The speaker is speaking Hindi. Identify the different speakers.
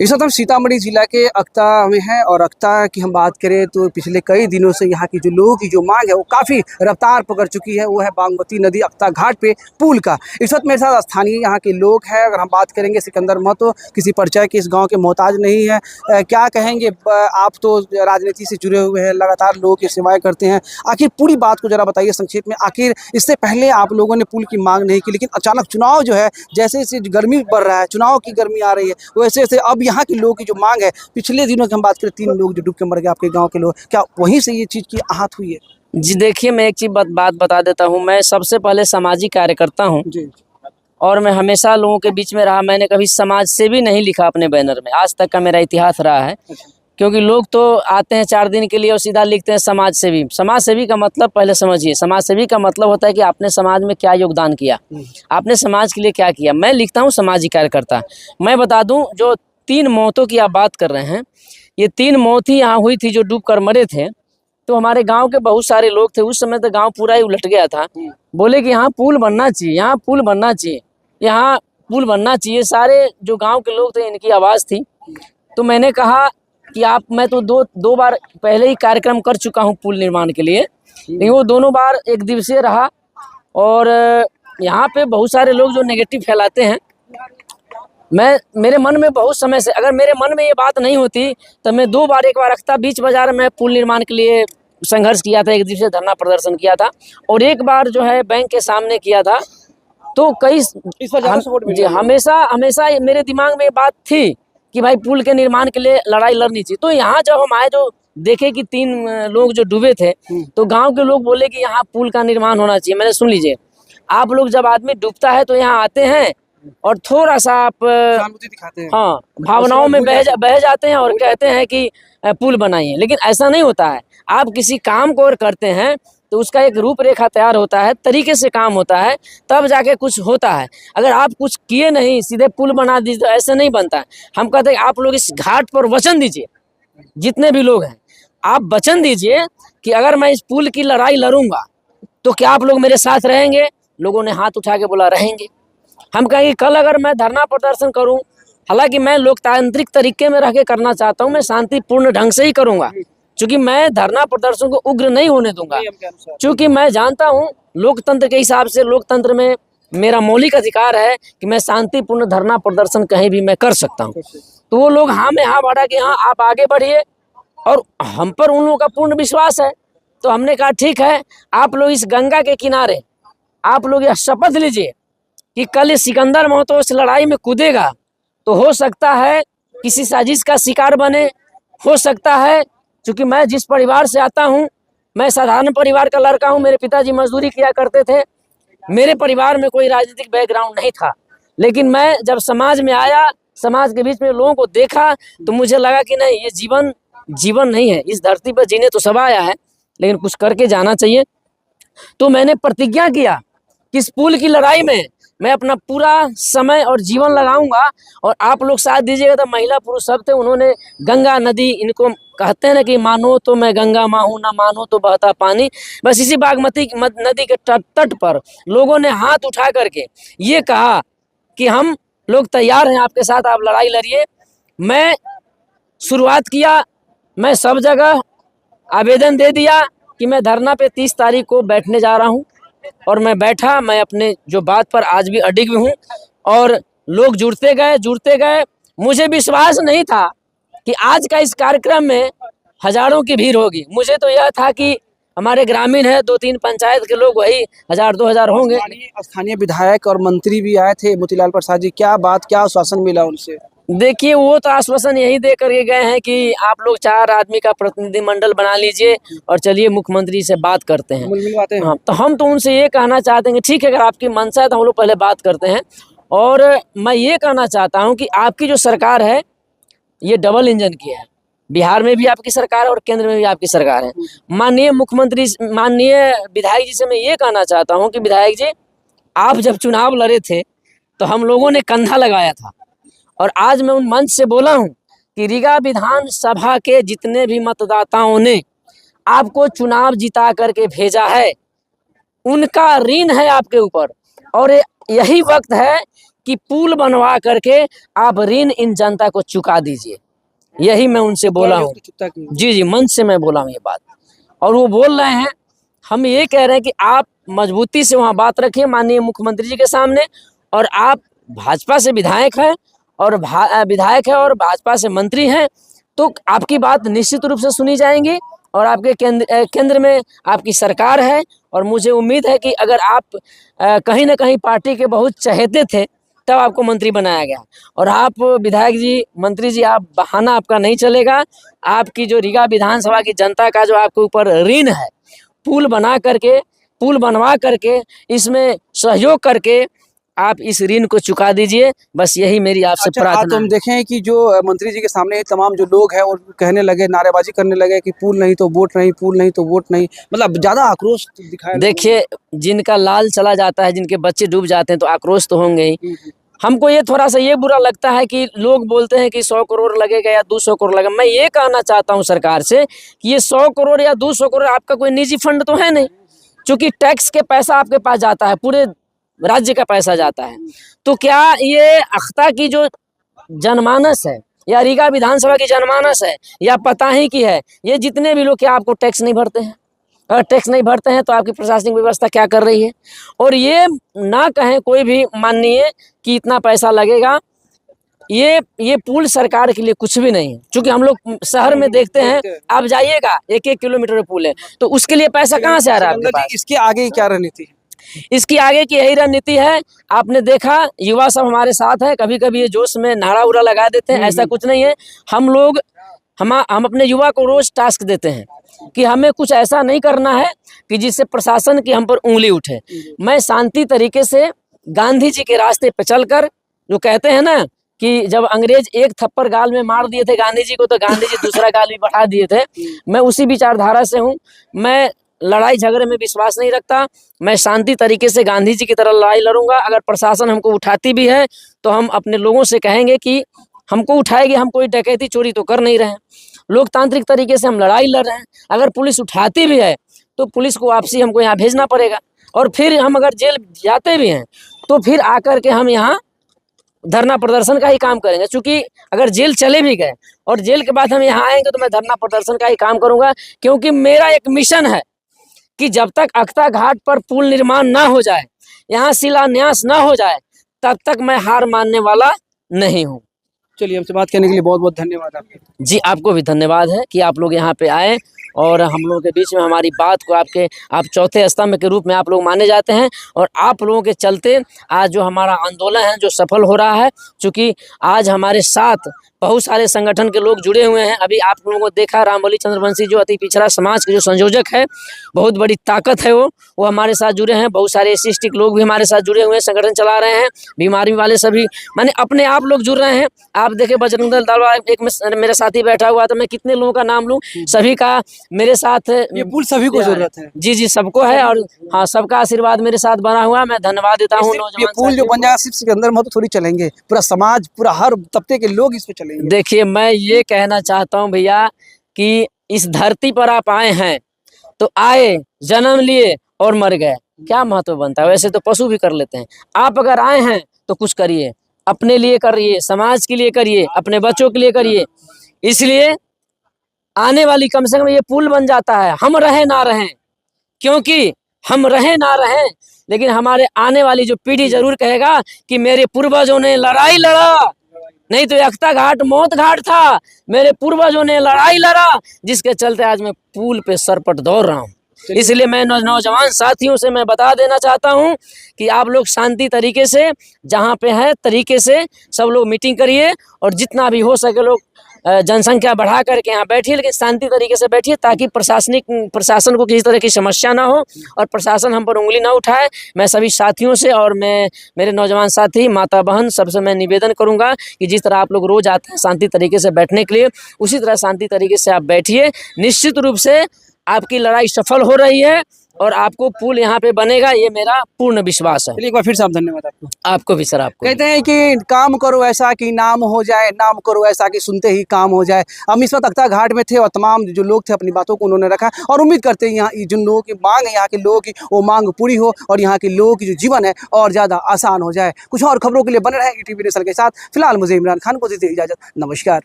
Speaker 1: इस वक्त हम सीतामढ़ी जिला के अक्ता में हैं और अक्ता की हम बात करें तो पिछले कई दिनों से यहाँ की जो लोगों की जो मांग है वो काफ़ी रफ्तार पकड़ चुकी है। वो है बागमती नदी अक्ता घाट पे पुल का। इस वक्त मेरे साथ स्थानीय यहाँ के लोग हैं। अगर हम बात करेंगे सिकंदर महतो किसी परिचय के इस गाँव के मोहताज नहीं है। क्या कहेंगे, आप तो राजनीति से जुड़े हुए हैं, लगातार लोगों की सेवाएँ करते हैं। आखिर पूरी बात को जरा बताइए संक्षेप में। आखिर इससे पहले आप लोगों ने पुल की मांग नहीं की, लेकिन अचानक चुनाव जो है, जैसे जैसे गर्मी बढ़ रहा है, चुनाव की गर्मी आ रही है, वैसे वैसे अब यहाँ के लोगों की जो मांग है, पिछले दिनों की हम बात करें 3 लोग जो डूब के मर गए आपके गांव के लोग, क्या वहीं से ये चीज़ की आहत हुई है?
Speaker 2: जी देखिए, मैं एक चीज़ बात बता देता हूँ। मैं सबसे पहले सामाजिक कार्यकर्ता हूँ
Speaker 1: जी।
Speaker 2: और मैं हमेशा लोगों के बीच में रहा। मैंने कभी समाज सेवी नहीं लिखा अपने बैनर में, आज तक का मेरा इतिहास रहा है। क्योंकि लोग तो आते हैं 4 दिन के लिए और सीधा लिखते हैं समाज सेवी। समाज सेवी का मतलब पहले समझिए। समाज सेवी का मतलब होता है कि आपने समाज में क्या योगदान किया, आपने समाज के लिए क्या किया। मैं लिखता हूँ सामाजिक कार्यकर्ता। मैं बता दूँ, जो 3 मौतों की आप बात कर रहे हैं, ये 3 मौत ही यहाँ हुई थी जो डूब कर मरे थे। तो हमारे गांव के बहुत सारे लोग थे, उस समय तो गांव पूरा ही उलट गया था। बोले कि यहाँ पुल बनना चाहिए, यहाँ पुल बनना चाहिए, यहाँ पुल बनना चाहिए। सारे जो गांव के लोग थे, इनकी आवाज़ थी। तो मैंने कहा कि मैं तो दो बार पहले ही कार्यक्रम कर चुका हूँ पुल निर्माण के लिए, लेकिन वो दोनों बार एक दिवसीय रहा। और यहाँ पे बहुत सारे लोग जो नेगेटिव फैलाते हैं, मेरे मन में बहुत समय से, अगर मेरे मन में ये बात नहीं होती तो मैं 2 बार, एक बार अख्ता बीच बाजार में पुल निर्माण के लिए संघर्ष किया था, एक दिवसीय धरना प्रदर्शन किया था, और एक बार जो है बैंक के सामने किया था। तो हमेशा मेरे दिमाग में ये बात थी कि भाई पुल के निर्माण के लिए लड़ाई लड़नी चाहिए। तो यहाँ जब हम आए, जो देखे कि 3 लोग जो डूबे थे, तो गांव के लोग बोले कि यहाँ पुल का निर्माण होना चाहिए। मैंने सुन लीजिए, आप लोग जब आदमी डूबता है तो यहाँ आते हैं और थोड़ा सा आप
Speaker 1: सहानुभूति दिखाते हैं,
Speaker 2: हाँ, भावनाओं में बह जाते हैं और कहते हैं कि पुल बनाइए, लेकिन ऐसा नहीं होता है। आप किसी काम को और करते हैं तो उसका एक रूपरेखा तैयार होता है, तरीके से काम होता है, तब जाके कुछ होता है। अगर आप कुछ किए नहीं, सीधे पुल बना दीजिए, तो ऐसे नहीं बनता है। हम कहते हैं आप लोग इस घाट पर वचन दीजिए, जितने भी लोग हैं, आप वचन दीजिए कि अगर मैं इस पुल की लड़ाई लड़ूंगा तो क्या आप लोग मेरे साथ रहेंगे? लोगों ने हाथ उठा के बोला रहेंगे। हम कहेंगे कल अगर मैं धरना प्रदर्शन करूं, हालांकि मैं लोकतांत्रिक तरीके में रह के करना चाहता हूं, मैं शांतिपूर्ण ढंग से ही करूंगा, क्योंकि मैं धरना प्रदर्शन को उग्र नहीं होने दूंगा। क्योंकि मैं जानता हूं लोकतंत्र के हिसाब से, लोकतंत्र में मेरा मौलिक अधिकार है कि मैं शांतिपूर्ण धरना प्रदर्शन कहीं भी मैं कर सकता हूं। तो वो लोग हाँ में हाँ बढ़ा कि हाँ आप आगे बढ़िए, और हम पर उन लोगों का पूर्ण विश्वास है। तो हमने कहा ठीक है, आप लोग इस गंगा के किनारे आप लोग यह शपथ लीजिए कि कल सिकंदर महतो इस लड़ाई में कूदेगा तो हो सकता है किसी साजिश का शिकार बने, हो सकता है, क्योंकि मैं जिस परिवार से आता हूं, मैं साधारण परिवार का लड़का हूं। मेरे पिताजी मजदूरी किया करते थे, मेरे परिवार में कोई राजनीतिक बैकग्राउंड नहीं था, लेकिन मैं जब समाज में आया, समाज के बीच में लोगों को देखा, तो मुझे लगा कि नहीं, ये जीवन नहीं है। इस धरती पर जीने तो सब आया है, लेकिन कुछ करके जाना चाहिए। तो मैंने प्रतिज्ञा किया कि इस पुल की लड़ाई में मैं अपना पूरा समय और जीवन लगाऊंगा, और आप लोग साथ दीजिएगा। तो महिला पुरुष सब थे, उन्होंने गंगा नदी, इनको कहते हैं ना कि मानो तो मैं गंगा माँ हूँ, ना मानो तो बहता पानी, बस इसी बागमती नदी के तट पर लोगों ने हाथ उठा करके ये कहा कि हम लोग तैयार हैं आपके साथ, आप लड़ाई लड़िए। मैं शुरुआत किया, मैं सब जगह आवेदन दे दिया कि मैं धरना पे 30 तारीख को बैठने जा रहा हूँ, और मैं बैठा। मैं अपने जो बात पर आज भी अडिग हूँ, और लोग जुड़ते गए। मुझे विश्वास नहीं था कि आज का इस कार्यक्रम में हजारों की भीड़ होगी। मुझे तो यह था कि हमारे ग्रामीण है, 2-3 पंचायत के लोग, वही 1000-2000 होंगे।
Speaker 1: स्थानीय विधायक और मंत्री भी आए थे, मोतीलाल प्रसाद जी, क्या आश्वासन मिला उनसे?
Speaker 2: देखिए, वो तो आश्वासन यही दे करके गए हैं कि आप लोग 4 आदमी का प्रतिनिधिमंडल बना लीजिए और चलिए मुख्यमंत्री से बात करते हैं। हाँ, तो हम तो उनसे ये कहना चाहते हैं कि ठीक है, अगर आपकी मंशा है तो हम लोग पहले बात करते हैं। और मैं ये कहना चाहता हूँ कि आपकी जो सरकार है, ये डबल इंजन की है। बिहार में भी आपकी सरकार है और केंद्र में भी आपकी सरकार है। माननीय मुख्यमंत्री, माननीय विधायक जी से मैं ये कहना चाहता हूँ कि विधायक जी, आप जब चुनाव लड़े थे तो हम लोगों ने कंधा लगाया था, और आज मैं उन मंच से बोला हूं कि रीगा विधानसभा के जितने भी मतदाताओं ने आपको चुनाव जिता करके भेजा है, उनका ऋण है आपके ऊपर। और यही वक्त है कि पुल बनवा करके आप ऋण इन जनता को चुका दीजिए। यही मैं उनसे बोला हूँ। जी जी, मंच से मैं बोला हूँ ये बात, और वो बोल रहे हैं। हम ये कह रहे हैं कि आप मजबूती से वहाँ बात रखिए माननीय मुख्यमंत्री जी के सामने, और आप भाजपा से विधायक हैं और भाजपा से मंत्री हैं, तो आपकी बात निश्चित रूप से सुनी जाएंगी, और आपके केंद्र में आपकी सरकार है। और मुझे उम्मीद है कि अगर आप कहीं ना कहीं पार्टी के बहुत चहेते थे तब आपको मंत्री बनाया गया, और आप विधायक जी, मंत्री जी, आप बहाना आपका नहीं चलेगा। आपकी जो रीगा विधानसभा की जनता का जो आपके ऊपर ऋण है, पुल बनवा करके इसमें सहयोग करके आप इस ऋण को चुका दीजिए। बस यही मेरी आपसे प्रार्थना
Speaker 1: तो हम
Speaker 2: है।
Speaker 1: देखें कि जो मंत्री जी के सामने तमाम जो लोग हैं वो कहने लगे, नारेबाजी करने लगे कि पुल नहीं तो वोट नहीं, पुल नहीं तो वोट नहीं, मतलब ज्यादा आक्रोश दिखाया।
Speaker 2: देखिए, जिनका लाल चला जाता है, जिनके बच्चे डूब जाते हैं, तो आक्रोश तो होंगे ही। हमको ये थोड़ा सा ये बुरा लगता है कि लोग बोलते हैं कि 100 करोड़ लगेगा या 200 करोड़ लगेगा। मैं ये कहना चाहता हूँ सरकार से कि ये 100 करोड़ या 200 करोड़ आपका कोई निजी फंड तो है नहीं, क्योंकि टैक्स के पैसा आपके पास जाता है, पूरे राज्य का पैसा जाता है। तो क्या ये अख्ता की जो जनमानस है या रीगा विधानसभा की जनमानस है या पता ही की है, ये जितने भी लोग क्या आपको टैक्स नहीं भरते हैं? अगर टैक्स नहीं भरते हैं तो आपकी प्रशासनिक व्यवस्था क्या कर रही है? और ये ना कहें कोई भी माननीय कि इतना पैसा लगेगा, ये पुल सरकार के लिए कुछ भी नहीं है। क्योंकि हम लोग शहर में देखते हैं, आप जाइएगा 1-1 किलोमीटर पुल है, तो उसके लिए पैसा कहाँ से आ रहा है आपके पास?
Speaker 1: इसके आगे क्या रणनीति है?
Speaker 2: इसकी आगे की यही रणनीति है। आपने देखा, युवा सब हमारे साथ है, कभी कभी ये जोश में नारा उरा लगा देते हैं, ऐसा कुछ नहीं है। हम अपने युवा को रोज टास्क देते हैं कि हमें कुछ ऐसा नहीं करना है कि जिससे प्रशासन की हम पर उंगली उठे। मैं शांति तरीके से गांधी जी के रास्ते पे चलकर, जो कहते हैं ना कि जब अंग्रेज एक थप्पड़ गाल में मार दिए थे गांधी जी को, तो गांधी जी दूसरा गाल भी बढ़ा दिए थे। मैं उसी विचारधारा से हूँ। मैं लड़ाई झगड़े में विश्वास नहीं रखता। मैं शांति तरीके से गांधी जी की तरह लड़ाई लड़ूंगा। अगर प्रशासन हमको उठाती भी है तो हम अपने लोगों से कहेंगे कि हमको उठाएगी, हम कोई डकैती चोरी तो कर नहीं रहे हैं, लोकतांत्रिक तरीके से हम लड़ाई लड़ रहे हैं। अगर पुलिस उठाती भी है तो पुलिस को वापसी हमको यहाँ भेजना पड़ेगा, और फिर हम अगर जेल जाते भी हैं तो फिर आकर के हम यहाँ धरना प्रदर्शन का ही काम करेंगे। क्योंकि अगर जेल चले भी गए और जेल के बाद हम यहाँ आएंगे तो मैं धरना प्रदर्शन का ही काम करूंगा, क्योंकि मेरा एक मिशन है कि जब तक अख्ता घाट पर पुल निर्माण ना हो जाए, यहाँ शिलान्यास ना हो जाए, तब तक मैं हार मानने वाला नहीं हूँ।
Speaker 1: चलिए, हमसे बात करने के लिए बहुत बहुत धन्यवाद आपके।
Speaker 2: जी, आपको भी धन्यवाद है कि आप लोग यहाँ पे आए और हम लोगों के बीच में हमारी बात को आप चौथे स्तंभ के रूप में आप लोग माने जाते हैं, और आप लोगों के चलते आज जो हमारा आंदोलन है जो सफल हो रहा है। क्योंकि आज हमारे साथ बहुत सारे संगठन के लोग जुड़े हुए हैं। अभी आप लोगों को देखा, रामबली चंद्रवंशी जो अति पिछड़ा समाज के जो संयोजक है, बहुत बड़ी ताकत है, वो हमारे साथ जुड़े हैं। बहुत सारे SC के लोग भी हमारे साथ जुड़े हुए हैं, संगठन चला रहे हैं। बीमारी वाले सभी माने अपने आप लोग जुड़ रहे हैं। आप देखे बजरंग दल दलवा, एक में मेरा साथी बैठा हुआ था, मैं कितने लोगों का नाम लूं, सभी का मेरे साथ।
Speaker 1: ये पुल सभी को जरूरत है।
Speaker 2: जी जी, सबको है, और हाँ, सबका आशीर्वाद मेरे साथ बना हुआ। मैं धन्यवाद देता हूँ।
Speaker 1: ये पुल जो बन जाएगा सिर्फ सिकंदर में तो थोड़ी चलेंगे, पूरा समाज, पूरा हर तबके के लोग इस पे चलेंगे।
Speaker 2: देखिए, मैं ये कहना चाहता हूँ भैया कि इस धरती पर आप आए हैं तो आए, जन्म लिए और मर गए, क्या महत्व बनता है? वैसे तो पशु भी कर लेते हैं। आप अगर आए हैं तो कुछ करिए, अपने लिए करिए, समाज के लिए करिए, अपने बच्चों के लिए करिए। इसलिए आने वाली, कम से कम ये पुल बन जाता है, हम रहे ना रहें, क्योंकि हम रहे ना रहें लेकिन हमारे आने वाली जो पीढ़ी जरूर कहेगा कि मेरे पूर्वजों ने लड़ाई लड़ा, नहीं तो अख्ता घाट मौत घाट था, मेरे पूर्वजों ने लड़ाई लड़ा, जिसके चलते आज मैं पुल पे सरपट दौड़ रहा हूँ। इसलिए मैं नौजवान साथियों से मैं बता देना चाहता हूँ कि आप लोग शांति तरीके से, जहाँ पे है तरीके से सब लोग मीटिंग करिए, और जितना भी हो सके लोग जनसंख्या बढ़ा करके यहाँ बैठिए, लेकिन शांति तरीके से बैठिए, ताकि प्रशासन को किसी तरह की समस्या ना हो और प्रशासन हम पर उंगली ना उठाए। मैं सभी साथियों से और मेरे नौजवान साथी, माता बहन, सबसे मैं निवेदन करूंगा कि जिस तरह आप लोग रोज आते हैं शांति तरीके से बैठने के लिए, उसी तरह शांति तरीके से आप बैठिए। निश्चित रूप से आपकी लड़ाई सफल हो रही है, और आपको पुल यहाँ पे बनेगा, ये मेरा पूर्ण विश्वास है।
Speaker 1: चलिए एक बार फिर से आप धन्यवाद आपको।
Speaker 2: आपको भी सर, आपको भी।
Speaker 1: कहते हैं कि काम करो ऐसा कि नाम हो जाए, नाम करो ऐसा कि सुनते ही काम हो जाए। हम इस वक्त अख्ता घाट में थे और तमाम जो लोग थे अपनी बातों को उन्होंने रखा और उम्मीद करते हैं यहाँ जिन लोगों की मांग है, यहाँ के लोगों की वो मांग पूरी हो और यहाँ के लोगों की जो जीवन है और ज़्यादा आसान हो जाए। कुछ और खबरों के लिए बने रहें ईटीवी नेशनल के साथ। फिलहाल मुझे इमरान खान को दीजिए इजाज़त। नमस्कार।